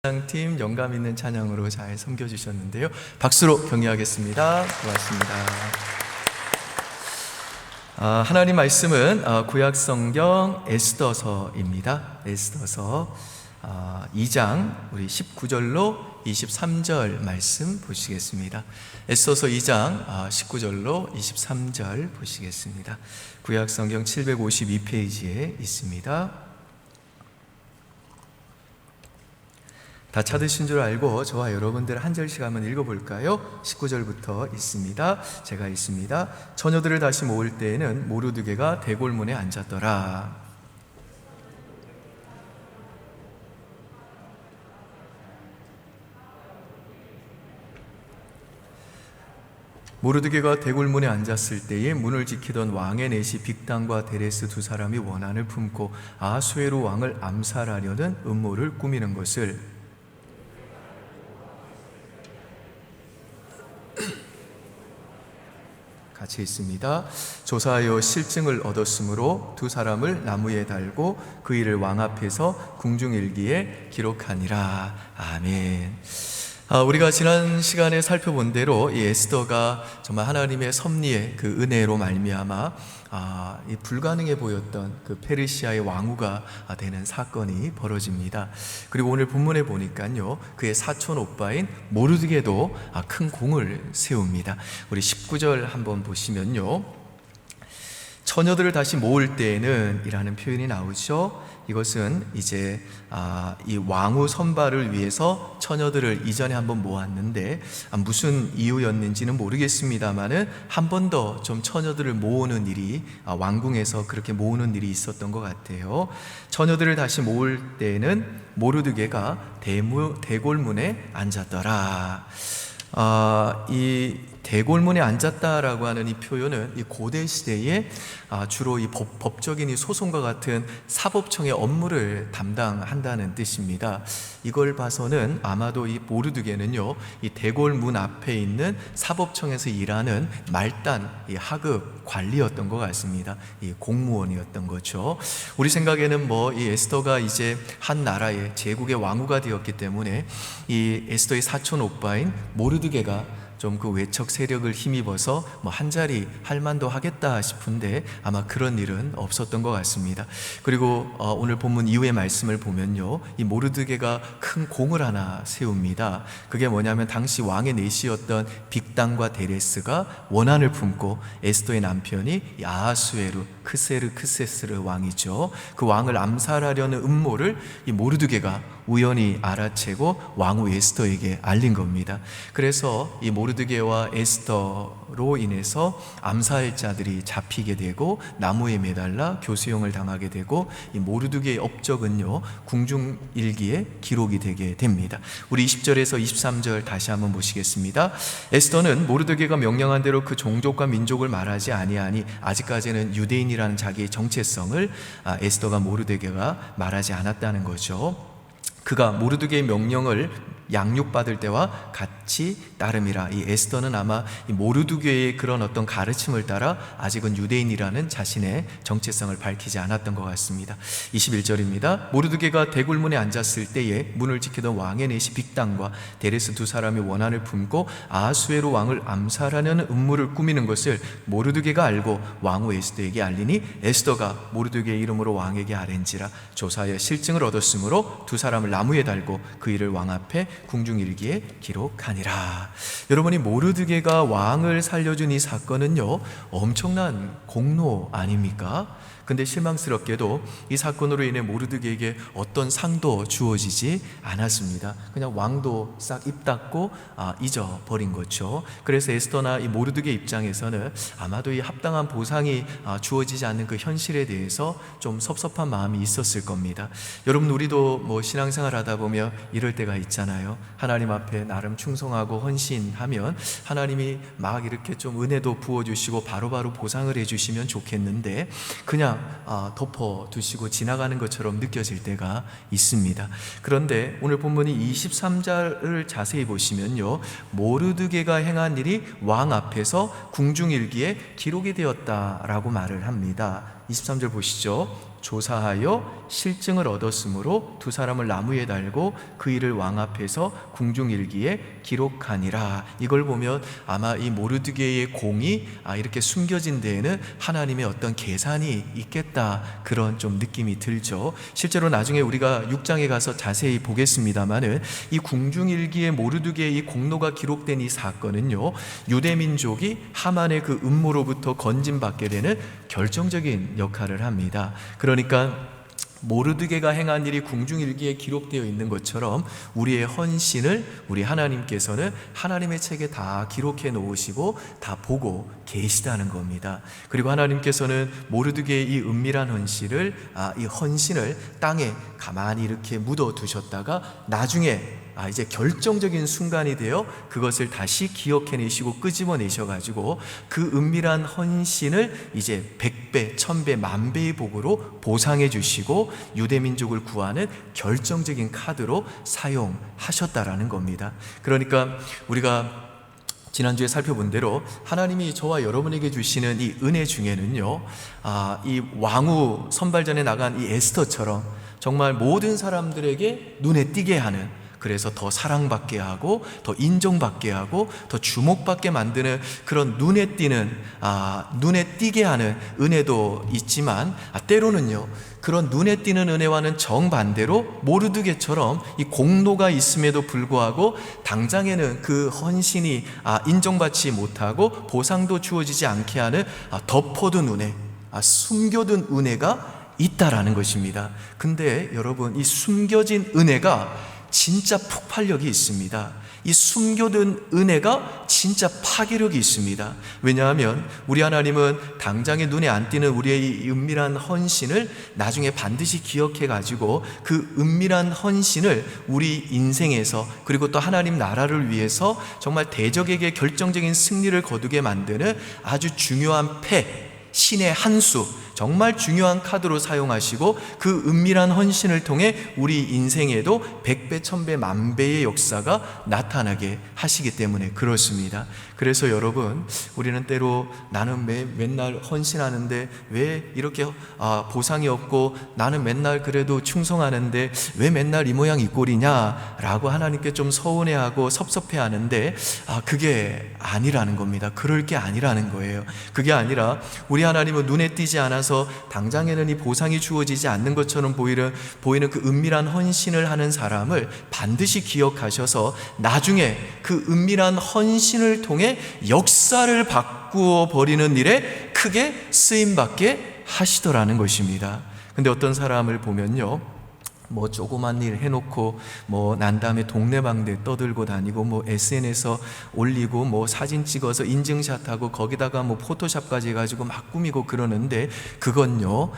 찬양팀 영감 있는 찬양으로 잘 섬겨주셨는데요. 박수로 격려하겠습니다. 고맙습니다. 하나님 말씀은 구약성경 에스더서입니다. 에스더서 2장 우리 19절로 23절 말씀 보시겠습니다. 에스더서 2장 19절로 23절 보시겠습니다. 구약성경 752페이지에 있습니다. 다 찾으신 줄 알고 저와 여러분들 한 절씩 한번 읽어볼까요? 19절부터 있습니다. 제가 읽습니다. 처녀들을 다시 모을 때에는 모르드게가 대궐문에 앉았더라. 모르드게가 대궐문에 앉았을 때에 문을 지키던 왕의 내시 빅단과 데레스 두 사람이 원한을 품고 아수에로 왕을 암살하려는 음모를 꾸미는 것을 같이 있습니다. 조사하여 실증을 얻었으므로 두 사람을 나무에 달고 그 일을 왕 앞에서 궁중일기에 기록하니라. 아멘. 우리가 지난 시간에 살펴본 대로 이 에스더가 정말 하나님의 섭리의 그 은혜로 말미암아 이 불가능해 보였던 그 페르시아의 왕후가 되는 사건이 벌어집니다. 그리고 오늘 본문에 보니까요, 그의 사촌 오빠인 모르드게도 큰 공을 세웁니다. 우리 19절 한번 보시면요, 처녀들을 다시 모을 때에는 이라는 표현이 나오죠. 이것은 이제 이 왕후 선발을 위해서 처녀들을 이전에 한번 모았는데 무슨 이유였는지는 모르겠습니다만은 한 번 더 좀 처녀들을 모으는 일이 왕궁에서 그렇게 모으는 일이 있었던 것 같아요. 처녀들을 다시 모을 때에는 모르드게가 대궐문에 앉았더라. 이 대궐문에 앉았다라고 하는 이 표현은 이 고대 시대에 주로 이 법적인 이 소송과 같은 사법청의 업무를 담당한다는 뜻입니다. 이걸 봐서는 아마도 이 모르드게는요, 이 대궐문 앞에 있는 사법청에서 일하는 말단 이 하급 관리였던 것 같습니다. 이 공무원이었던 거죠. 우리 생각에는 이 에스더가 이제 한 나라의 제국의 왕후가 되었기 때문에 이 에스더의 사촌 오빠인 모르드게가 좀 그 외척 세력을 힘입어서 한 자리 할 만도 하겠다 싶은데 아마 그런 일은 없었던 것 같습니다. 그리고 오늘 본문 이후의 말씀을 보면요, 이 모르드게가 큰 공을 하나 세웁니다. 그게 뭐냐면 당시 왕의 내시였던 빅단과 데레스가 원한을 품고 에스더의 남편이 아하수에르 크세스르 왕이죠, 그 왕을 암살하려는 음모를 이 모르드게가 우연히 알아채고 왕후 에스더에게 알린 겁니다. 그래서 이 모르드게와 에스더로 인해서 암살자들이 잡히게 되고 나무에 매달라 교수형을 당하게 되고 이 모르드게의 업적은요, 궁중일기에 기록이 되게 됩니다. 우리 20절에서 23절 다시 한번 보시겠습니다. 에스더는 모르드게가 명령한 대로 그 종족과 민족을 말하지 아니하니 아직까지는 유대인이라는 자기의 정체성을 에스더가 모르드게가 말하지 않았다는 거죠. 그가 모르드게의 명령을 양육받을 때와 같이 따름이라. 이 에스더는 아마 이 모르드게의 그런 어떤 가르침을 따라 아직은 유대인이라는 자신의 정체성을 밝히지 않았던 것 같습니다. 21절입니다. 모르드게가 대궐문에 앉았을 때에 문을 지키던 왕의 내시 빅단과 데레스 두 사람이 원한을 품고 아하수에로 왕을 암살하려는 음모를 꾸미는 것을 모르드게가 알고 왕후 에스더에게 알리니 에스더가 모르드게의 이름으로 왕에게 아뢰니라. 조사하여 실증을 얻었으므로 두 사람을 나무에 달고 그 일을 왕 앞에 궁중일기에 기록하니라. 여러분, 이 모르드게가 왕을 살려준 이 사건은요, 엄청난 공로 아닙니까? 근데 실망스럽게도 이 사건으로 인해 모르드게에게 어떤 상도 주어지지 않았습니다. 그냥 왕도 싹 입 닫고 잊어버린 거죠. 그래서 에스더나 이 모르드게 입장에서는 아마도 이 합당한 보상이 주어지지 않는 그 현실에 대해서 좀 섭섭한 마음이 있었을 겁니다. 여러분, 우리도 신앙생활 하다 보면 이럴 때가 있잖아요. 하나님 앞에 나름 충성하고 헌신하면 하나님이 막 이렇게 좀 은혜도 부어주시고 바로바로 보상을 해주시면 좋겠는데 그냥 덮어두시고 지나가는 것처럼 느껴질 때가 있습니다. 그런데 오늘 본문이 23절을 자세히 보시면요, 모르드게가 행한 일이 왕 앞에서 궁중일기에 기록이 되었다라고 말을 합니다. 23절 보시죠. 조사하여 실증을 얻었으므로 두 사람을 나무에 달고 그 일을 왕 앞에서 궁중일기에 기록하니라. 이걸 보면 아마 이 모르드게의 공이 이렇게 숨겨진 데에는 하나님의 어떤 계산이 있겠다, 그런 좀 느낌이 들죠. 실제로 나중에 우리가 6장에 가서 자세히 보겠습니다만은 이 궁중일기에 모르드게의 이 공로가 기록된 이 사건은요, 유대민족이 하만의 그 음모로부터 건진받게 되는 결정적인 역할을 합니다. 그러니까 모르드게가 행한 일이 궁중일기에 기록되어 있는 것처럼 우리의 헌신을 우리 하나님께서는 하나님의 책에 다 기록해 놓으시고 다 보고 계시다는 겁니다. 그리고 하나님께서는 모르드게의 이 은밀한 이 헌신을 땅에 가만히 이렇게 묻어 두셨다가 나중에 이제 결정적인 순간이 되어 그것을 다시 기억해내시고 끄집어내셔가지고 그 은밀한 헌신을 이제 100배, 1000배, 10,000배의 복으로 보상해 주시고 유대민족을 구하는 결정적인 카드로 사용하셨다라는 겁니다. 그러니까 우리가 지난주에 살펴본 대로 하나님이 저와 여러분에게 주시는 이 은혜 중에는요, 이 왕후 선발전에 나간 이 에스더처럼 정말 모든 사람들에게 눈에 띄게 하는, 그래서 더 사랑받게 하고 더 인정받게 하고 더 주목받게 만드는 그런 눈에 띄게 하는 은혜도 있지만, 때로는요 그런 눈에 띄는 은혜와는 정반대로 모르드게처럼 이 공로가 있음에도 불구하고 당장에는 그 헌신이 인정받지 못하고 보상도 주어지지 않게 하는 덮어둔 은혜, 숨겨둔 은혜가 있다라는 것입니다. 근데 여러분, 이 숨겨진 은혜가 진짜 폭발력이 있습니다. 이 숨겨둔 은혜가 진짜 파괴력이 있습니다. 왜냐하면 우리 하나님은 당장에 눈에 안 띄는 우리의 이 은밀한 헌신을 나중에 반드시 기억해 가지고 그 은밀한 헌신을 우리 인생에서, 그리고 또 하나님 나라를 위해서 정말 대적에게 결정적인 승리를 거두게 만드는 아주 중요한 신의 한 수, 정말 중요한 카드로 사용하시고 그 은밀한 헌신을 통해 우리 인생에도 100배, 1000배, 10,000배의 역사가 나타나게 하시기 때문에 그렇습니다. 그래서 여러분, 우리는 때로 나는 맨날 헌신하는데 왜 이렇게 보상이 없고, 나는 맨날 그래도 충성하는데 왜 맨날 이 모양 이 꼴이냐 라고 하나님께 좀 서운해하고 섭섭해하는데, 그게 아니라는 겁니다. 그럴 게 아니라는 거예요. 그게 아니라 우리 하나님은 눈에 띄지 않아서 당장에는 이 보상이 주어지지 않는 것처럼 보이는 그 은밀한 헌신을 하는 사람을 반드시 기억하셔서 나중에 그 은밀한 헌신을 통해 역사를 바꾸어 버리는 일에 크게 쓰임받게 하시더라는 것입니다. 근데 어떤 사람을 보면요, 조그만 일 해놓고 난 다음에 동네방네 떠들고 다니고 SNS에 올리고 사진 찍어서 인증샷하고 거기다가 포토샵까지 해가지고 막 꾸미고 그러는데, 그건요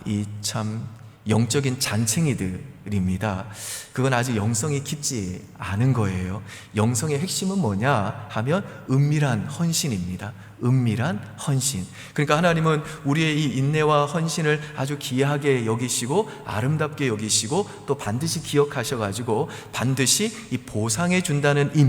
이 참 영적인 잔챙이들입니다. 그건 아직 영성이 깊지 않은 거예요. 영성의 핵심은 뭐냐 하면 은밀한 헌신입니다. 은밀한 헌신. 그러니까 하나님은 우리의 이 인내와 헌신을 아주 귀하게 여기시고 아름답게 여기시고 또 반드시 기억하셔가지고 반드시 이 보상해 준다는 이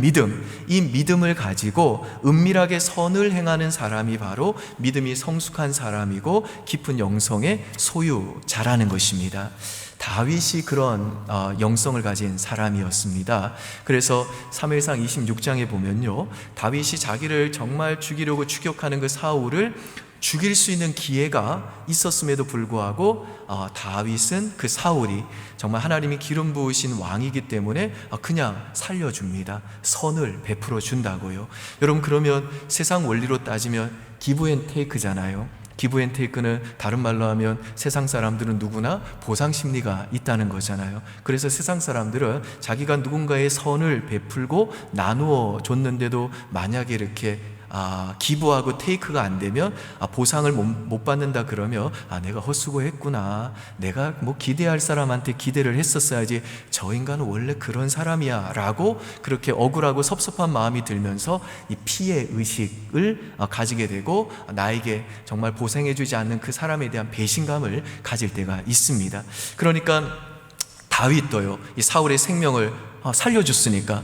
믿음을 가지고 은밀하게 선을 행하는 사람이 바로 믿음이 성숙한 사람이고 깊은 영성의 소유자라는 것입니다. 다윗이 그런 영성을 가진 사람이었습니다. 그래서 사무엘상 26장에 보면요, 다윗이 자기를 정말 죽이려고 추격하는 그 사울을 죽일 수 있는 기회가 있었음에도 불구하고 다윗은 그 사울이 정말 하나님이 기름 부으신 왕이기 때문에 그냥 살려줍니다. 선을 베풀어 준다고요. 여러분, 그러면 세상 원리로 따지면 기브앤테이크잖아요. 기브앤테이크는 다른 말로 하면 세상 사람들은 누구나 보상 심리가 있다는 거잖아요. 그래서 세상 사람들은 자기가 누군가의 선을 베풀고 나누어 줬는데도 만약에 이렇게 기부하고 테이크가 안 되면 보상을 못 받는다 그러면 내가 헛수고했구나, 내가 기대할 사람한테 기대를 했었어야지, 저 인간은 원래 그런 사람이야 라고 그렇게 억울하고 섭섭한 마음이 들면서 이 피해 의식을 가지게 되고 나에게 정말 보상해주지 않는 그 사람에 대한 배신감을 가질 때가 있습니다. 그러니까 다윗도요, 이 사울의 생명을 살려줬으니까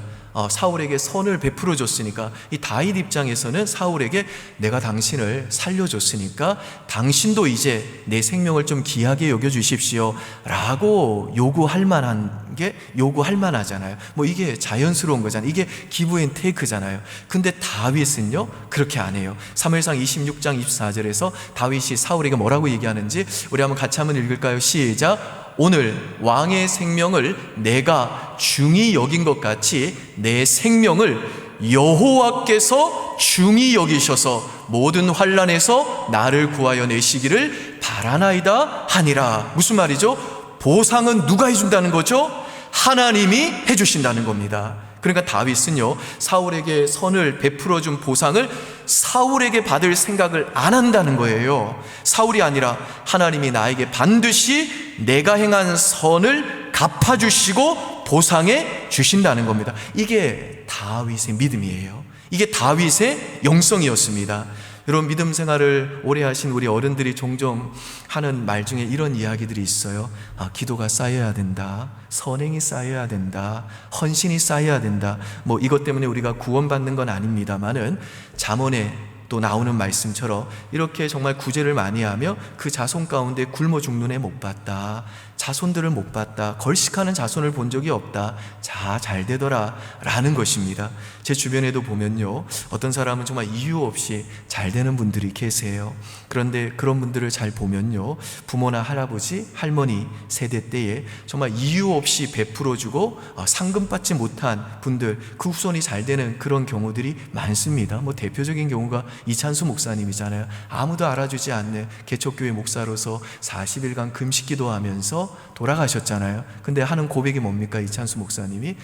사울에게 선을 베풀어 줬으니까 이 다윗 입장에서는 사울에게 내가 당신을 살려줬으니까 당신도 이제 내 생명을 좀 귀하게 여겨주십시오 라고 요구할 만하잖아요. 뭐 이게 자연스러운 거잖아요. 이게 기브 앤 테이크잖아요. 근데 다윗은요 그렇게 안 해요. 사무엘상 26장 24절에서 다윗이 사울에게 뭐라고 얘기하는지 우리 한번 같이 한번 읽을까요? 시작. 오늘 왕의 생명을 내가 중히 여긴 것 같이 내 생명을 여호와께서 중히 여기셔서 모든 환난에서 나를 구하여 내시기를 바라나이다 하니라. 무슨 말이죠? 보상은 누가 해준다는 거죠? 하나님이 해주신다는 겁니다. 그러니까 다윗은요 사울에게 선을 베풀어 준 보상을 사울에게 받을 생각을 안 한다는 거예요. 사울이 아니라 하나님이 나에게 반드시 내가 행한 선을 갚아주시고 보상해 주신다는 겁니다. 이게 다윗의 믿음이에요. 이게 다윗의 영성이었습니다. 여러분, 믿음 생활을 오래 하신 우리 어른들이 종종 하는 말 중에 이런 이야기들이 있어요. 기도가 쌓여야 된다, 선행이 쌓여야 된다, 헌신이 쌓여야 된다. 뭐 이것 때문에 우리가 구원받는 건 아닙니다만은 잠언에 또 나오는 말씀처럼 이렇게 정말 구제를 많이 하며 그 자손 가운데 굶어 죽는 애 못 봤다, 자손들을 못 봤다, 걸식하는 자손을 본 적이 없다, 자, 잘 되더라 라는 것입니다. 제 주변에도 보면요 어떤 사람은 정말 이유 없이 잘 되는 분들이 계세요. 그런데 그런 분들을 잘 보면요 부모나 할아버지, 할머니 세대 때에 정말 이유 없이 베풀어주고 상금받지 못한 분들, 그 후손이 잘 되는 그런 경우들이 많습니다. 뭐 대표적인 경우가 이찬수 목사님이잖아요. 아무도 알아주지 않는 개척교회 목사로서 40일간 금식기도하면서 돌아가셨잖아요. 근데 하는 고백이 뭡니까? 이찬수 목사님이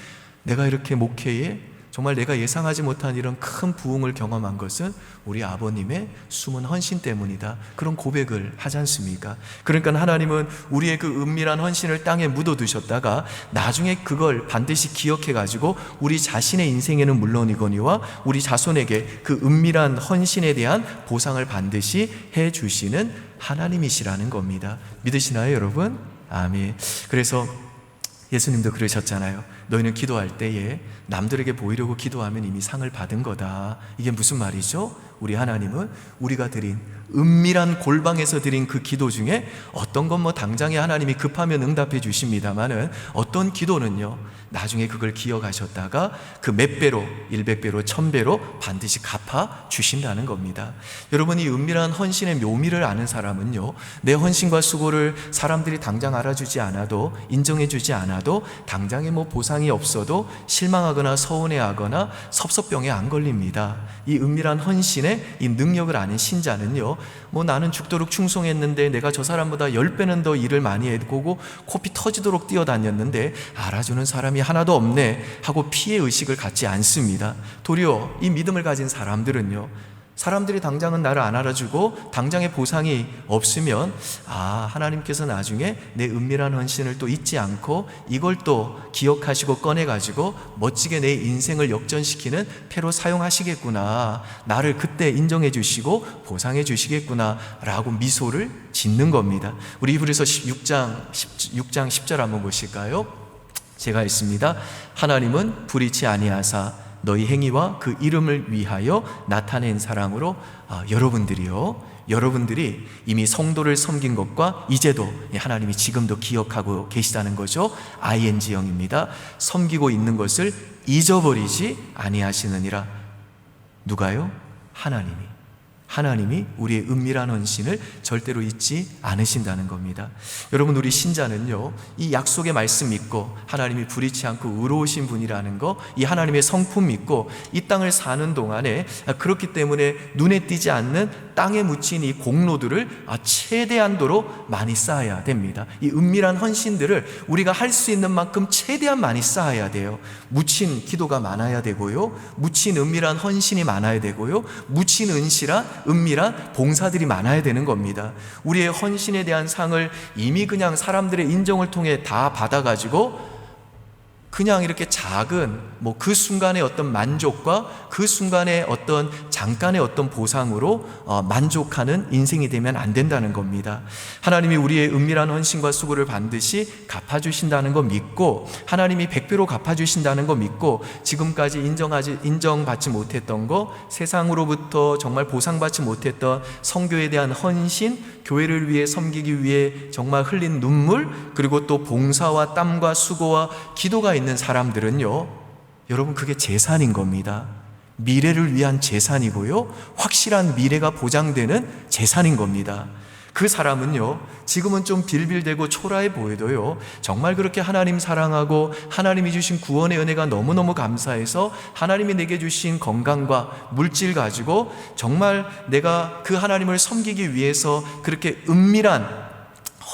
내가 이렇게 목회에 정말 내가 예상하지 못한 이런 큰 부흥을 경험한 것은 우리 아버님의 숨은 헌신 때문이다, 그런 고백을 하지 않습니까? 그러니까 하나님은 우리의 그 은밀한 헌신을 땅에 묻어두셨다가 나중에 그걸 반드시 기억해가지고 우리 자신의 인생에는 물론이거니와 우리 자손에게 그 은밀한 헌신에 대한 보상을 반드시 해주시는 하나님이시라는 겁니다. 믿으시나요, 여러분? 아멘. 그래서 예수님도 그러셨잖아요. 너희는 기도할 때에 남들에게 보이려고 기도하면 이미 상을 받은 거다. 이게 무슨 말이죠? 우리 하나님은 우리가 드린 은밀한 골방에서 드린 그 기도 중에 어떤 건 뭐 당장에 하나님이 급하면 응답해 주십니다만은 어떤 기도는요 나중에 그걸 기억하셨다가 그 몇 배로, 100배로, 1000배로 반드시 갚아 주신다는 겁니다. 여러분, 이 은밀한 헌신의 묘미를 아는 사람은요 내 헌신과 수고를 사람들이 당장 알아주지 않아도, 인정해 주지 않아도, 당장에 뭐 보상이 없어도 실망하거나 서운해하거나 섭섭병에 안 걸립니다. 이 은밀한 헌신의 이 능력을 아는 신자는요 뭐 나는 죽도록 충성했는데 내가 저 사람보다 10배는 더 일을 많이 했고 코피 터지도록 뛰어다녔는데 알아주는 사람이 하나도 없네 하고 피해의식을 갖지 않습니다. 도리어 이 믿음을 가진 사람들은요 사람들이 당장은 나를 안 알아주고 당장의 보상이 없으면 하나님께서 나중에 내 은밀한 헌신을 또 잊지 않고 이걸 또 기억하시고 꺼내가지고 멋지게 내 인생을 역전시키는 패로 사용하시겠구나, 나를 그때 인정해 주시고 보상해 주시겠구나 라고 미소를 짓는 겁니다. 우리 히브리서 6장 10절 한번 보실까요? 제가 읽습니다. 하나님은 불의치 아니하사 너희 행위와 그 이름을 위하여 나타낸 사랑으로 여러분들이 이미 성도를 섬긴 것과 이제도 하나님이 지금도 기억하고 계시다는 거죠. ing형입니다. 섬기고 있는 것을 잊어버리지 아니하시느니라. 누가요? 하나님이 우리의 은밀한 헌신을 절대로 잊지 않으신다는 겁니다. 여러분, 우리 신자는요 이 약속의 말씀 믿고 하나님이 불의치 않고 의로우신 분이라는 거, 이 하나님의 성품 믿고 이 땅을 사는 동안에 그렇기 때문에 눈에 띄지 않는 땅에 묻힌 이 공로들을 최대한도로 많이 쌓아야 됩니다. 이 은밀한 헌신들을 우리가 할 수 있는 만큼 최대한 많이 쌓아야 돼요. 묻힌 기도가 많아야 되고요, 묻힌 은밀한 헌신이 많아야 되고요, 묻힌 은밀한 봉사들이 많아야 되는 겁니다. 우리의 헌신에 대한 상을 이미 그냥 사람들의 인정을 통해 다 받아가지고 그냥 이렇게 작은 그 순간의 어떤 만족과 그 순간의 어떤 잠깐의 어떤 보상으로 만족하는 인생이 되면 안 된다는 겁니다. 하나님이 우리의 은밀한 헌신과 수고를 반드시 갚아주신다는 거 믿고, 하나님이 100배로 갚아주신다는 거 믿고, 지금까지 인정받지 못했던 거, 세상으로부터 정말 보상받지 못했던 성교에 대한 헌신, 교회를 위해 섬기기 위해 정말 흘린 눈물, 그리고 또 봉사와 땀과 수고와 기도가 있는 사람들은요, 여러분, 그게 재산인 겁니다. 미래를 위한 재산이고요, 확실한 미래가 보장되는 재산인 겁니다. 그 사람은요, 지금은 좀 빌빌대고 초라해 보여도요, 정말 그렇게 하나님 사랑하고 하나님이 주신 구원의 은혜가 너무너무 감사해서 하나님이 내게 주신 건강과 물질 가지고 정말 내가 그 하나님을 섬기기 위해서 그렇게 은밀한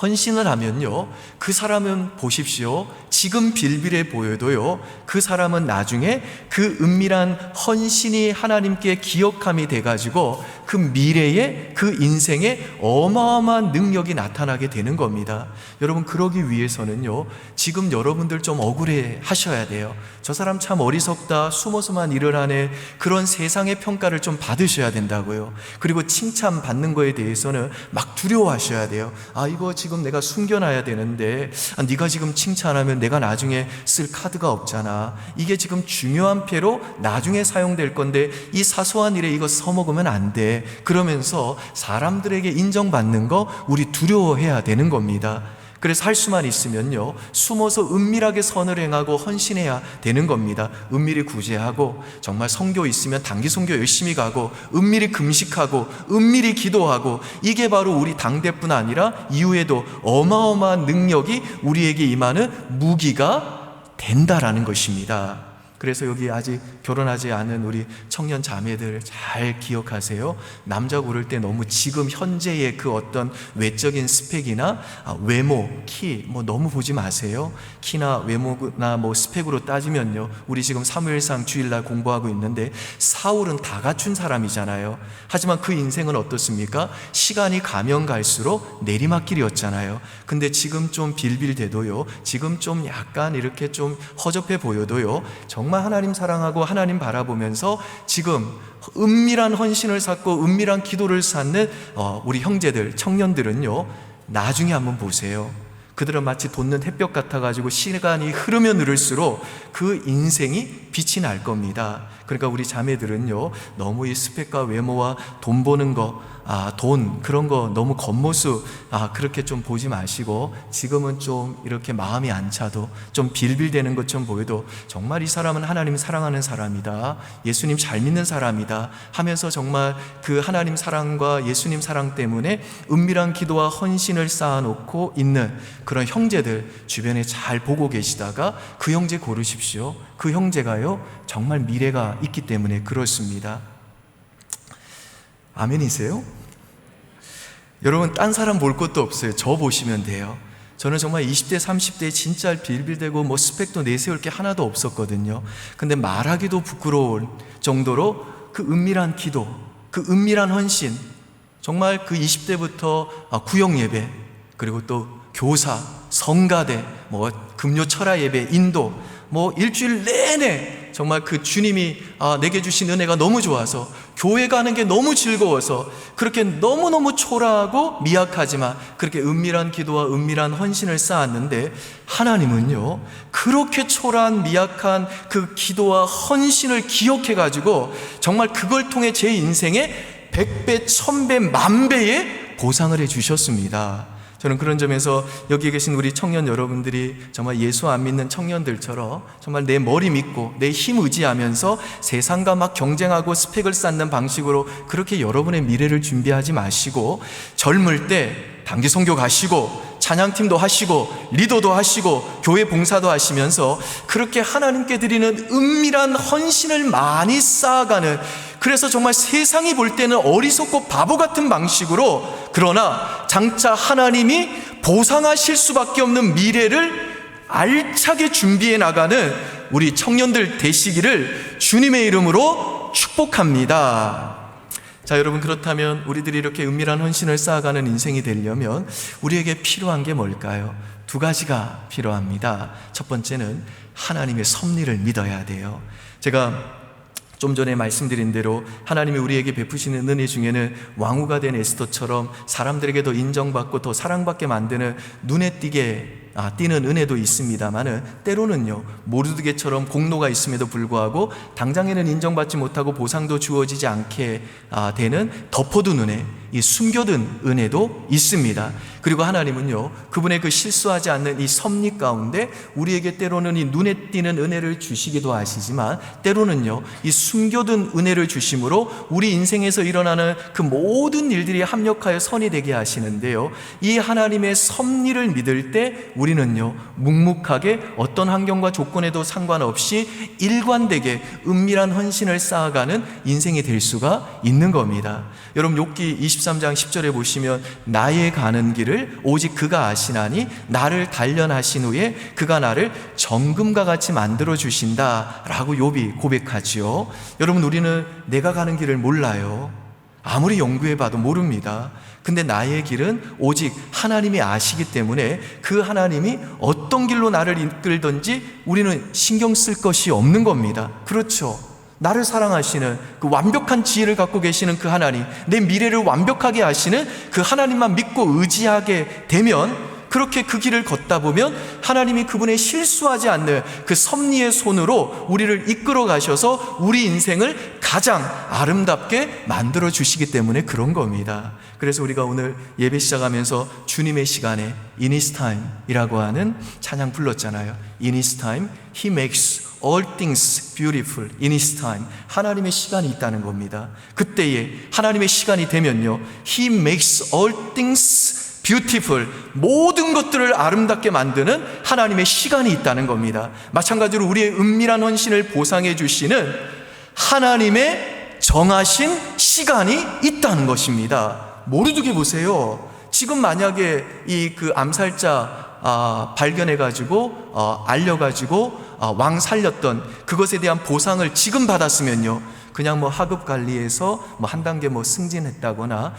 헌신을 하면요, 그 사람은 보십시오, 지금 빌빌해 보여도요, 그 사람은 나중에 그 은밀한 헌신이 하나님께 기억함이 돼가지고 그 미래에, 그 인생에 어마어마한 능력이 나타나게 되는 겁니다. 여러분, 그러기 위해서는요, 지금 여러분들 좀 억울해 하셔야 돼요. 저 사람 참 어리석다, 숨어서만 일을 하네, 그런 세상의 평가를 좀 받으셔야 된다고요. 그리고 칭찬받는 거에 대해서는 막 두려워하셔야 돼요. 이거 지금 내가 숨겨놔야 되는데, 네가 지금 칭찬하면 내가 나중에 쓸 카드가 없잖아. 이게 지금 중요한 패로 나중에 사용될 건데 이 사소한 일에 이거 써먹으면 안 돼. 그러면서 사람들에게 인정받는 거 우리 두려워해야 되는 겁니다. 그래서 할 수만 있으면요, 숨어서 은밀하게 선을 행하고 헌신해야 되는 겁니다. 은밀히 구제하고, 정말 선교 있으면 단기 선교 열심히 가고, 은밀히 금식하고, 은밀히 기도하고, 이게 바로 우리 당대뿐 아니라 이후에도 어마어마한 능력이 우리에게 임하는 무기가 된다라는 것입니다. 그래서 여기 아직 결혼하지 않은 우리 청년 자매들 잘 기억하세요. 남자 고를 때 너무 지금 현재의 그 어떤 외적인 스펙이나 외모, 키 너무 보지 마세요. 키나 외모나 스펙으로 따지면요, 우리 지금 사무엘상 주일날 공부하고 있는데 사울은 다 갖춘 사람이잖아요. 하지만 그 인생은 어떻습니까? 시간이 가면 갈수록 내리막길이었잖아요. 근데 지금 좀 빌빌대도요, 지금 좀 약간 이렇게 좀 허접해 보여도요, 정말 하나님 사랑하고 하나님 바라보면서 지금 은밀한 헌신을 쌓고 은밀한 기도를 쌓는 우리 형제들, 청년들은요, 나중에 한번 보세요. 그들은 마치 돋는 햇볕 같아가지고 시간이 흐르면 흐를수록 그 인생이 빛이 날 겁니다. 그러니까 우리 자매들은요, 너무 이 스펙과 외모와 돈 버는 거, 돈 그런 거 너무 겉모습 그렇게 좀 보지 마시고, 지금은 좀 이렇게 마음이 안 차도 좀 빌빌대는 것처럼 보여도 정말 이 사람은 하나님 사랑하는 사람이다, 예수님 잘 믿는 사람이다 하면서 정말 그 하나님 사랑과 예수님 사랑 때문에 은밀한 기도와 헌신을 쌓아놓고 있는 그런 형제들 주변에 잘 보고 계시다가 그 형제 고르십시오. 그 형제가요, 정말 미래가 있기 때문에 그렇습니다. 아멘이세요? 여러분, 딴 사람 볼 것도 없어요. 저 보시면 돼요. 저는 정말 20대 30대에 진짜 빌빌대고 스펙도 내세울 게 하나도 없었거든요. 근데 말하기도 부끄러울 정도로 그 은밀한 기도, 그 은밀한 헌신, 정말 그 20대부터 구역 예배, 그리고 또 교사, 성가대, 금요 철야 예배, 인도, 일주일 내내 정말 그 주님이 내게 주신 은혜가 너무 좋아서 교회 가는 게 너무 즐거워서 그렇게 너무너무 초라하고 미약하지만 그렇게 은밀한 기도와 은밀한 헌신을 쌓았는데, 하나님은요, 그렇게 초라한 미약한 그 기도와 헌신을 기억해가지고 정말 그걸 통해 제 인생에 100배, 1000배, 10,000배의 보상을 해주셨습니다. 저는 그런 점에서 여기 계신 우리 청년 여러분들이 정말 예수 안 믿는 청년들처럼 정말 내 머리 믿고 내 힘 의지하면서 세상과 막 경쟁하고 스펙을 쌓는 방식으로 그렇게 여러분의 미래를 준비하지 마시고, 젊을 때 단기 선교 가시고 찬양팀도 하시고 리더도 하시고 교회 봉사도 하시면서 그렇게 하나님께 드리는 은밀한 헌신을 많이 쌓아가는, 그래서 정말 세상이 볼 때는 어리석고 바보 같은 방식으로, 그러나 장차 하나님이 보상하실 수밖에 없는 미래를 알차게 준비해 나가는 우리 청년들 되시기를 주님의 이름으로 축복합니다. 자, 여러분, 그렇다면 우리들이 이렇게 은밀한 헌신을 쌓아가는 인생이 되려면 우리에게 필요한 게 뭘까요? 두 가지가 필요합니다. 첫 번째는 하나님의 섭리를 믿어야 돼요. 제가 좀 전에 말씀드린 대로 하나님이 우리에게 베푸시는 은혜 중에는 왕후가 된 에스더처럼 사람들에게 더 인정받고 더 사랑받게 만드는 눈에 띄는 은혜도 있습니다만은 때로는요, 모르드게처럼 공로가 있음에도 불구하고 당장에는 인정받지 못하고 보상도 주어지지 않게 되는 덮어둔 은혜, 이 숨겨둔 은혜도 있습니다. 그리고 하나님은요, 그분의 그 실수하지 않는 이 섭리 가운데 우리에게 때로는 이 눈에 띄는 은혜를 주시기도 하시지만 때로는요, 이 숨겨둔 은혜를 주심으로 우리 인생에서 일어나는 그 모든 일들이 합력하여 선이 되게 하시는데요, 이 하나님의 섭리를 믿을 때 우리는요, 묵묵하게 어떤 환경과 조건에도 상관없이 일관되게 은밀한 헌신을 쌓아가는 인생이 될 수가 있는 겁니다. 여러분, 욥기 23장 10절에 보시면 나의 가는 길을 오직 그가 아시나니 나를 단련하신 후에 그가 나를 정금과 같이 만들어 주신다 라고 욥이 고백하지요. 여러분, 우리는 내가 가는 길을 몰라요. 아무리 연구해봐도 모릅니다. 근데 나의 길은 오직 하나님이 아시기 때문에 그 하나님이 어떤 길로 나를 이끌든지 우리는 신경 쓸 것이 없는 겁니다. 그렇죠? 나를 사랑하시는 그 완벽한 지혜를 갖고 계시는 그 하나님, 내 미래를 완벽하게 아시는 그 하나님만 믿고 의지하게 되면, 그렇게 그 길을 걷다 보면 하나님이 그분의 실수하지 않는 그 섭리의 손으로 우리를 이끌어 가셔서 우리 인생을 가장 아름답게 만들어 주시기 때문에 그런 겁니다. 그래서 우리가 오늘 예배 시작하면서 주님의 시간에 In His Time이라고 하는 찬양 불렀잖아요. In His Time, He makes all things beautiful. In His time, 하나님의 시간이 있다는 겁니다. 그때에 하나님의 시간이 되면요, He makes all things beautiful. 모든 것들을 아름답게 만드는 하나님의 시간이 있다는 겁니다. 마찬가지로 우리의 은밀한 헌신을 보상해 주시는 하나님의 정하신 시간이 있다는 것입니다. 모르게 보세요. 지금 만약에 그 암살자 발견해가지고 알려가지고 왕 살렸던 그것에 대한 보상을 지금 받았으면요, 그냥 하급 관리에서 한 단계 승진했다거나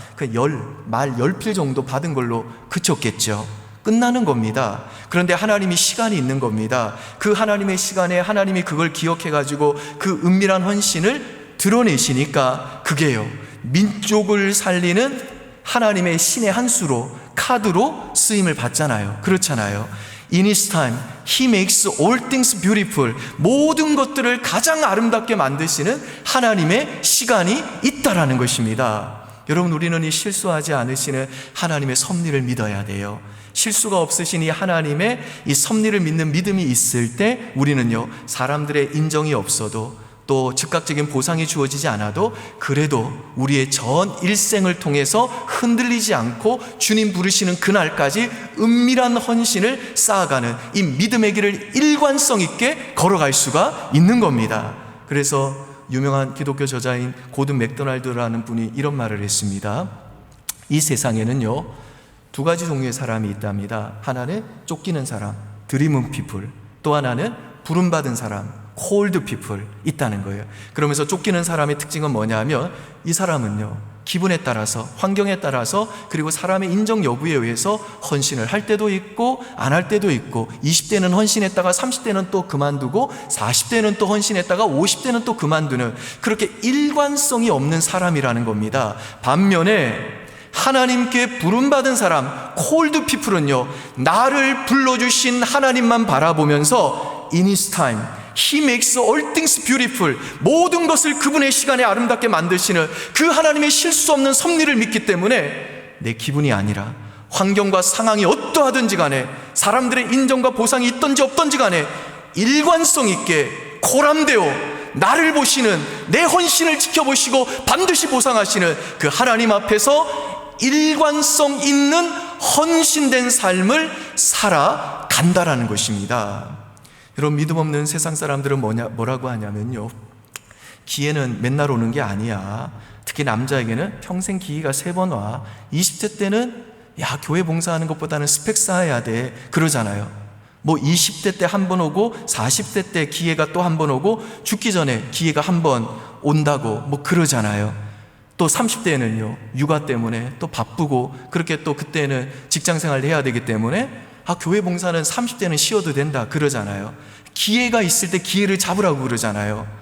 말 10필 정도 받은 걸로 그쳤겠죠. 끝나는 겁니다. 그런데 하나님이 시간이 있는 겁니다. 그 하나님의 시간에 하나님이 그걸 기억해가지고 그 은밀한 헌신을 드러내시니까 그게요, 민족을 살리는 하나님의 신의 한 수로, 카드로 쓰임을 받잖아요. 그렇잖아요. In His time, He makes all things beautiful. 모든 것들을 가장 아름답게 만드시는 하나님의 시간이 있다라는 것입니다. 여러분, 우리는 이 실수하지 않으시는 하나님의 섭리를 믿어야 돼요. 실수가 없으신 이 하나님의 이 섭리를 믿는 믿음이 있을 때 우리는요, 사람들의 인정이 없어도 또 즉각적인 보상이 주어지지 않아도 그래도 우리의 전 일생을 통해서 흔들리지 않고 주님 부르시는 그날까지 은밀한 헌신을 쌓아가는 이 믿음의 길을 일관성 있게 걸어갈 수가 있는 겁니다. 그래서 유명한 기독교 저자인 고든 맥도날드라는 분이 이런 말을 했습니다. 이 세상에는요, 두 가지 종류의 사람이 있답니다. 하나는 쫓기는 사람, 드리문 피플, 또 하나는 부름받은 사람, 콜드 피플 있다는 거예요. 그러면서 쫓기는 사람의 특징은 뭐냐면 이 사람은요, 기분에 따라서, 환경에 따라서, 그리고 사람의 인정 여부에 의해서 헌신을 할 때도 있고 안 할 때도 있고, 20대는 헌신했다가 30대는 또 그만두고 40대는 또 헌신했다가 50대는 또 그만두는, 그렇게 일관성이 없는 사람이라는 겁니다. 반면에 하나님께 부름받은 사람, 콜드 피플은요, 나를 불러주신 하나님만 바라보면서 In His time, He makes all things beautiful. 모든 것을 그분의 시간에 아름답게 만드시는 그 하나님의 실수 없는 섭리를 믿기 때문에 내 기분이 아니라 환경과 상황이 어떠하든지 간에, 사람들의 인정과 보상이 있든지 없든지 간에 일관성 있게 고람되어 나를 보시는, 내 헌신을 지켜보시고 반드시 보상하시는 그 하나님 앞에서 일관성 있는 헌신된 삶을 살아간다라는 것입니다. 여러분, 믿음 없는 세상 사람들은 뭐라고 하냐면요, 기회는 맨날 오는 게 아니야. 특히 남자에게는 평생 기회가 3번 와. 20대 때는 교회 봉사하는 것보다는 스펙 쌓아야 돼, 그러잖아요. 20대 때 한 번 오고 40대 때 기회가 또 한 번 오고 죽기 전에 기회가 한 번 온다고 그러잖아요. 또 30대에는요, 육아 때문에 또 바쁘고, 그렇게 또 그때는 직장생활을 해야 되기 때문에 교회 봉사는 30대는 쉬어도 된다, 그러잖아요. 기회가 있을 때 기회를 잡으라고 그러잖아요.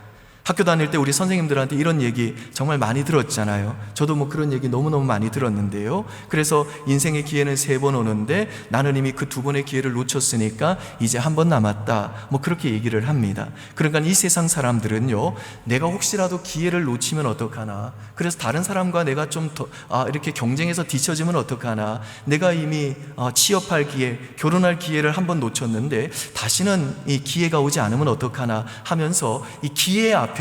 학교 다닐 때 우리 선생님들한테 이런 얘기 정말 많이 들었잖아요. 저도 뭐 그런 얘기 너무너무 많이 들었는데요. 그래서 인생의 기회는 3번 오는데 나는 이미 그 2번의 기회를 놓쳤으니까 이제 1번 남았다, 뭐 그렇게 얘기를 합니다. 그러니까 이 세상 사람들은요, 내가 혹시라도 기회를 놓치면 어떡하나, 그래서 다른 사람과 내가 좀 더 이렇게 경쟁해서 뒤처지면 어떡하나, 내가 이미 취업할 기회, 결혼할 기회를 1번 놓쳤는데 다시는 이 기회가 오지 않으면 어떡하나 하면서 이 기회 앞에서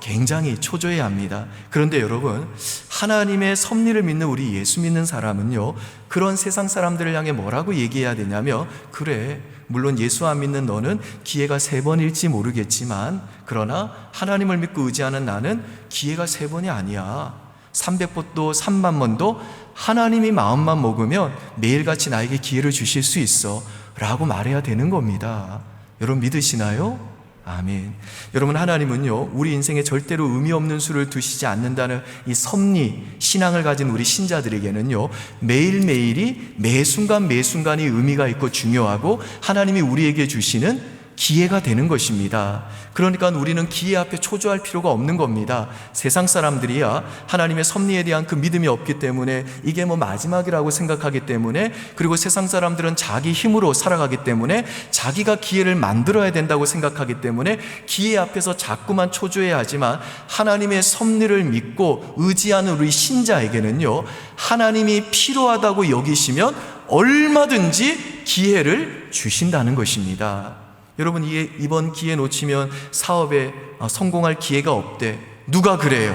굉장히 초조해야 합니다. 그런데 여러분, 하나님의 섭리를 믿는 우리 예수 믿는 사람은요, 그런 세상 사람들을 향해 뭐라고 얘기해야 되냐면, 그래, 물론 예수 안 믿는 너는 기회가 3번일지 모르겠지만, 그러나 하나님을 믿고 의지하는 나는 기회가 3번이 아니야. 300번도 3만 번도 하나님이 마음만 먹으면 매일같이 나에게 기회를 주실 수 있어 라고 말해야 되는 겁니다. 여러분 믿으시나요? 아멘. 여러분, 하나님은요, 우리 인생에 절대로 의미 없는 수를 두시지 않는다는 이 섭리, 신앙을 가진 우리 신자들에게는요, 매일매일이 매순간 매순간이 의미가 있고 중요하고 하나님이 우리에게 주시는 기회가 되는 것입니다. 그러니까 우리는 기회 앞에 초조할 필요가 없는 겁니다. 세상 사람들이야 하나님의 섭리에 대한 그 믿음이 없기 때문에, 이게 뭐 마지막이라고 생각하기 때문에, 그리고 세상 사람들은 자기 힘으로 살아가기 때문에 자기가 기회를 만들어야 된다고 생각하기 때문에 기회 앞에서 자꾸만 초조해야 하지만, 하나님의 섭리를 믿고 의지하는 우리 신자에게는요, 하나님이 필요하다고 여기시면 얼마든지 기회를 주신다는 것입니다. 여러분, 이번 기회 놓치면 사업에 성공할 기회가 없대. 누가 그래요?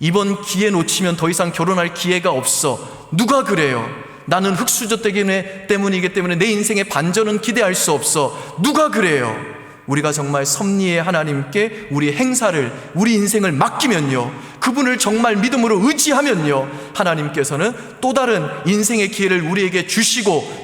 이번 기회 놓치면 더 이상 결혼할 기회가 없어. 누가 그래요? 나는 흙수저 때문이기 때문에 내 인생의 반전은 기대할 수 없어. 누가 그래요? 우리가 정말 섭리의 하나님께 우리 행사를, 우리 인생을 맡기면요, 그분을 정말 믿음으로 의지하면요, 하나님께서는 또 다른 인생의 기회를 우리에게 주시고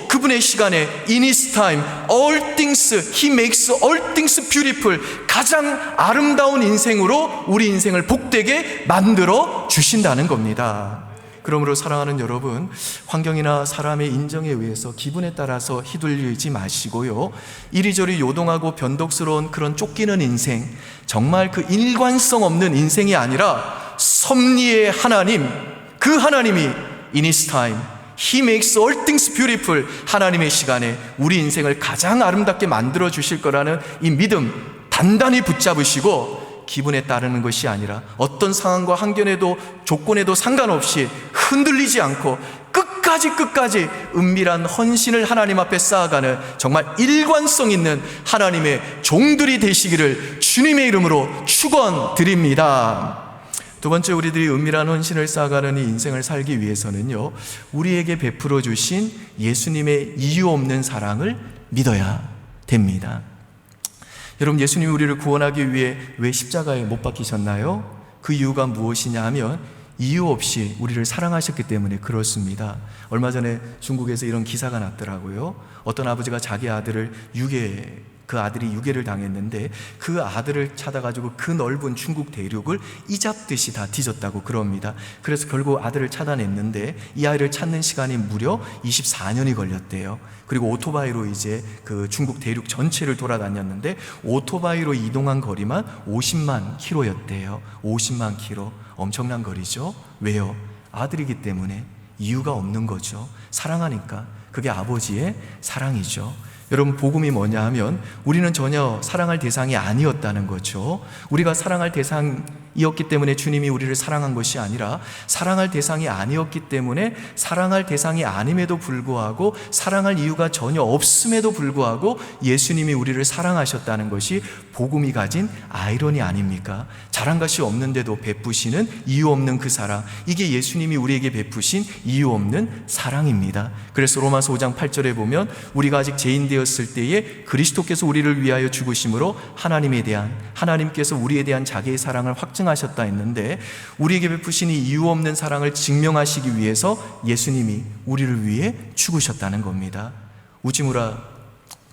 그분의 시간에 in His time, all things, He makes all things beautiful, 가장 아름다운 인생으로 우리 인생을 복되게 만들어 주신다는 겁니다. 그러므로 사랑하는 여러분, 환경이나 사람의 인정에 의해서 기분에 따라서 휘둘리지 마시고요, 이리저리 요동하고 변덕스러운 그런 쫓기는 인생, 정말 그 일관성 없는 인생이 아니라 섭리의 하나님, 그 하나님이 in His time, He makes all things beautiful, 하나님의 시간에 우리 인생을 가장 아름답게 만들어 주실 거라는 이 믿음 단단히 붙잡으시고, 기분에 따르는 것이 아니라 어떤 상황과 환경에도 조건에도 상관없이 흔들리지 않고 끝까지 은밀한 헌신을 하나님 앞에 쌓아가는 정말 일관성 있는 하나님의 종들이 되시기를 주님의 이름으로 축원드립니다. 두 번째, 우리들이 은밀한 헌신을 쌓아가는 이 인생을 살기 위해서는요, 우리에게 베풀어 주신 예수님의 이유 없는 사랑을 믿어야 됩니다. 여러분, 예수님이 우리를 구원하기 위해 왜 십자가에 못 박히셨나요? 그 이유가 무엇이냐 하면, 이유 없이 우리를 사랑하셨기 때문에 그렇습니다. 얼마 전에 중국에서 이런 기사가 났더라고요. 어떤 아버지가 자기 아들을 그 아들이 유괴를 당했는데, 그 아들을 찾아가지고 그 넓은 중국 대륙을 이잡듯이 다 뒤졌다고 그럽니다. 그래서 결국 아들을 찾아냈는데, 이 아이를 찾는 시간이 무려 24년이 걸렸대요. 그리고 오토바이로 이제 그 중국 대륙 전체를 돌아다녔는데, 오토바이로 이동한 거리만 50만 킬로였대요. 50만 킬로. 엄청난 거리죠. 왜요? 아들이기 때문에. 이유가 없는 거죠. 사랑하니까. 그게 아버지의 사랑이죠. 여러분, 복음이 뭐냐 하면, 우리는 전혀 사랑할 대상이 아니었다는 거죠. 우리가 사랑할 대상이었기 때문에 주님이 우리를 사랑한 것이 아니라, 사랑할 대상이 아니었기 때문에, 사랑할 대상이 아님에도 불구하고, 사랑할 이유가 전혀 없음에도 불구하고 예수님이 우리를 사랑하셨다는 것이 복음이 가진 아이러니 아닙니까? 잘한 것이 없는데도 베푸시는 이유 없는 그 사랑, 이게 예수님이 우리에게 베푸신 이유 없는 사랑입니다. 그래서 로마서 5장 8절에 보면, 우리가 아직 죄인 되었을 때에 그리스도께서 우리를 위하여 죽으심으로 하나님께서 우리에 대한 자기의 사랑을 확증하셨다 했는데, 우리에게 베푸신 이 이유 없는 사랑을 증명하시기 위해서 예수님이 우리를 위해 죽으셨다는 겁니다. 우지무라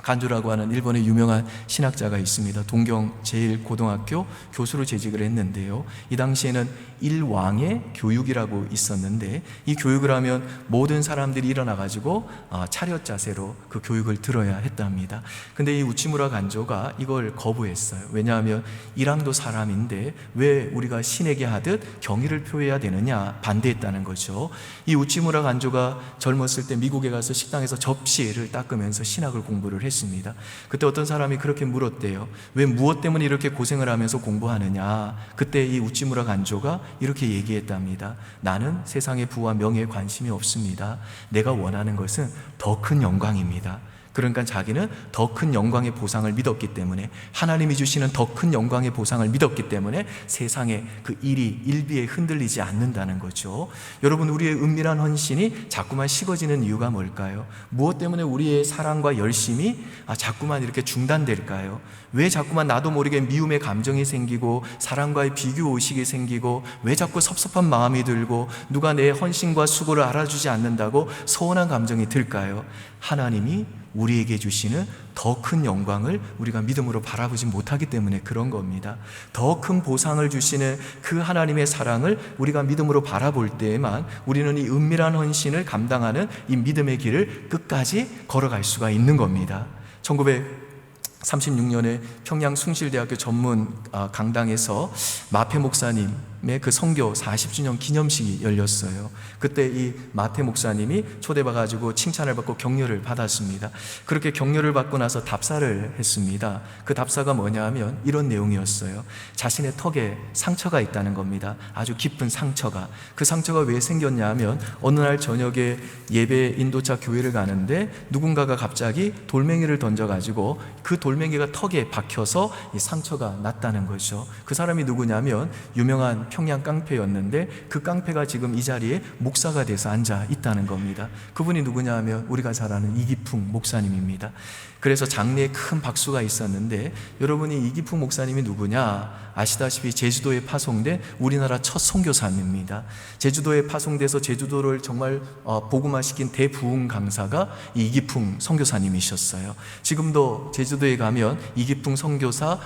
간조라고 하는 일본의 유명한 신학자가 있습니다. 동경 제1고등학교 교수로 재직을 했는데요. 이 당시에는 일왕의 교육이라고 있었는데, 이 교육을 하면 모든 사람들이 일어나가지고 차렷 자세로 그 교육을 들어야 했답니다. 근데 이 우치무라 간조가 이걸 거부했어요. 왜냐하면 일왕도 사람인데 왜 우리가 신에게 하듯 경의를 표해야 되느냐, 반대했다는 거죠. 이 우치무라 간조가 젊었을 때 미국에 가서 식당에서 접시를 닦으면서 신학을 공부를 했습니다. 그때 어떤 사람이 그렇게 물었대요. 왜 무엇 때문에 이렇게 고생을 하면서 공부하느냐. 그때 이 우치무라 간조가 이렇게 얘기했답니다. 나는 세상의 부와 명예에 관심이 없습니다. 내가 원하는 것은 더 큰 영광입니다. 그러니까 자기는 더 큰 영광의 보상을 믿었기 때문에, 하나님이 주시는 더 큰 영광의 보상을 믿었기 때문에 세상의 그 일비에 흔들리지 않는다는 거죠. 여러분, 우리의 은밀한 헌신이 자꾸만 식어지는 이유가 뭘까요? 무엇 때문에 우리의 사랑과 열심이 자꾸만 이렇게 중단될까요? 왜 자꾸만 나도 모르게 미움의 감정이 생기고 사랑과의 비교의식이 생기고, 왜 자꾸 섭섭한 마음이 들고 누가 내 헌신과 수고를 알아주지 않는다고 서운한 감정이 들까요? 하나님이 우리에게 주시는 더 큰 영광을 우리가 믿음으로 바라보지 못하기 때문에 그런 겁니다. 더 큰 보상을 주시는 그 하나님의 사랑을 우리가 믿음으로 바라볼 때에만 우리는 이 은밀한 헌신을 감당하는 이 믿음의 길을 끝까지 걸어갈 수가 있는 겁니다. 1936년에 평양 숭실대학교 전문 강당에서 마태 목사님의 그 선교 40주년 기념식이 열렸어요. 그때 이 마태 목사님이 초대받아가지고 칭찬을 받고 격려를 받았습니다. 그렇게 격려를 받고 나서 답사를 했습니다. 그 답사가 뭐냐 하면 이런 내용이었어요. 자신의 턱에 상처가 있다는 겁니다. 아주 깊은 상처가. 그 상처가 왜 생겼냐 하면 어느 날 저녁에 예배 인도차 교회를 가는데 누군가가 갑자기 돌멩이를 던져가지고 그 돌멩이가 턱에 박혀서 이 상처가 났다는 거죠. 그 사람이 누구냐면 유명한 평양 깡패였는데, 그 깡패가 지금 이 자리에 목사가 돼서 앉아 있다는 겁니다. 그분이 누구냐 하면 우리가 잘 아는 이기풍 목사님입니다. 그래서 장례에 큰 박수가 있었는데, 여러분이 이기풍 목사님이 누구냐? 아시다시피 제주도에 파송된 우리나라 첫 선교사입니다. 제주도에 파송돼서 제주도를 정말 복음화시킨 대부흥 강사가 이기풍 선교사님이셨어요. 지금도 제주도에 가면 이기풍 선교사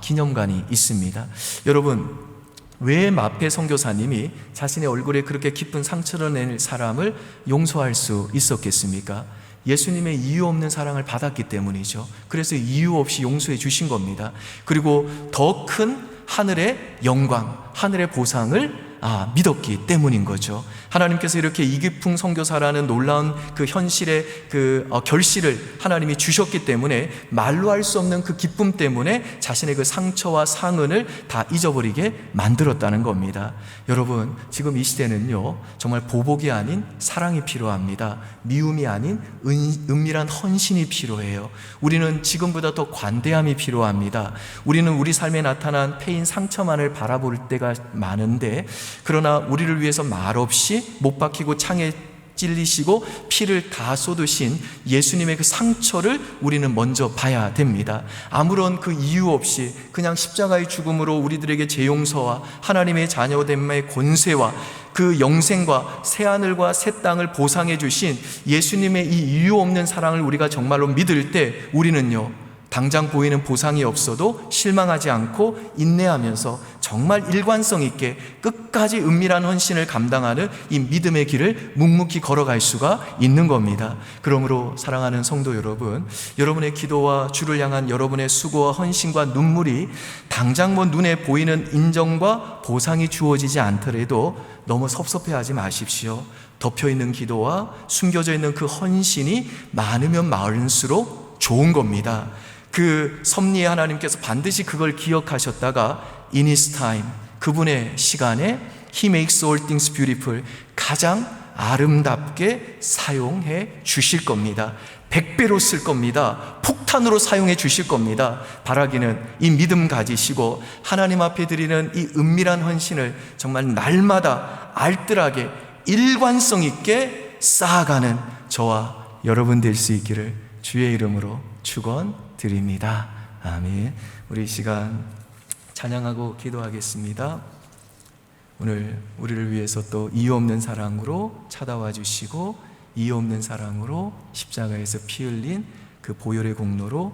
기념관이 있습니다. 여러분, 왜 마페 선교사님이 자신의 얼굴에 그렇게 깊은 상처를 낸 사람을 용서할 수 있었겠습니까? 예수님의 이유 없는 사랑을 받았기 때문이죠. 그래서 이유 없이 용서해 주신 겁니다. 그리고 더 큰 하늘의 영광, 하늘의 보상을 믿었기 때문인 거죠. 하나님께서 이렇게 이기풍 선교사라는 놀라운 그 현실의 그 결실을 하나님이 주셨기 때문에 말로 할 수 없는 그 기쁨 때문에 자신의 그 상처와 상흔을 다 잊어버리게 만들었다는 겁니다. 여러분, 지금 이 시대는요, 정말 보복이 아닌 사랑이 필요합니다. 미움이 아닌 은밀한 헌신이 필요해요. 우리는 지금보다 더 관대함이 필요합니다. 우리는 우리 삶에 나타난 패인 상처만을 바라볼 때가 많은데, 그러나 우리를 위해서 말없이 못 박히고 창에 찔리시고 피를 다 쏟으신 예수님의 그 상처를 우리는 먼저 봐야 됩니다. 아무런 그 이유 없이 그냥 십자가의 죽음으로 우리들에게 재용서와 하나님의 자녀됨의 권세와 그 영생과 새하늘과 새 땅을 보상해 주신 예수님의 이 이유 없는 사랑을 우리가 정말로 믿을 때, 우리는요, 당장 보이는 보상이 없어도 실망하지 않고 인내하면서 정말 일관성 있게 끝까지 은밀한 헌신을 감당하는 이 믿음의 길을 묵묵히 걸어갈 수가 있는 겁니다. 그러므로 사랑하는 성도 여러분, 여러분의 기도와 주를 향한 여러분의 수고와 헌신과 눈물이 당장 눈에 보이는 인정과 보상이 주어지지 않더라도 너무 섭섭해하지 마십시오. 덮여있는 기도와 숨겨져 있는 그 헌신이 많으면 많을수록 좋은 겁니다. 그 섭리의 하나님께서 반드시 그걸 기억하셨다가 in His time, 그분의 시간에 He makes all things beautiful, 가장 아름답게 사용해 주실 겁니다. 100배로 쓸 겁니다. 폭탄으로 사용해 주실 겁니다. 바라기는 이 믿음 가지시고 하나님 앞에 드리는 이 은밀한 헌신을 정말 날마다 알뜰하게 일관성 있게 쌓아가는 저와 여러분 될 수 있기를 주의 이름으로 축원드립니다. 아멘. 우리 이 시간 찬양하고 기도하겠습니다. 오늘 우리를 위해서 또 이유 없는 사랑으로 찾아와 주시고 이유 없는 사랑으로 십자가에서 피 흘린 그 보혈의 공로로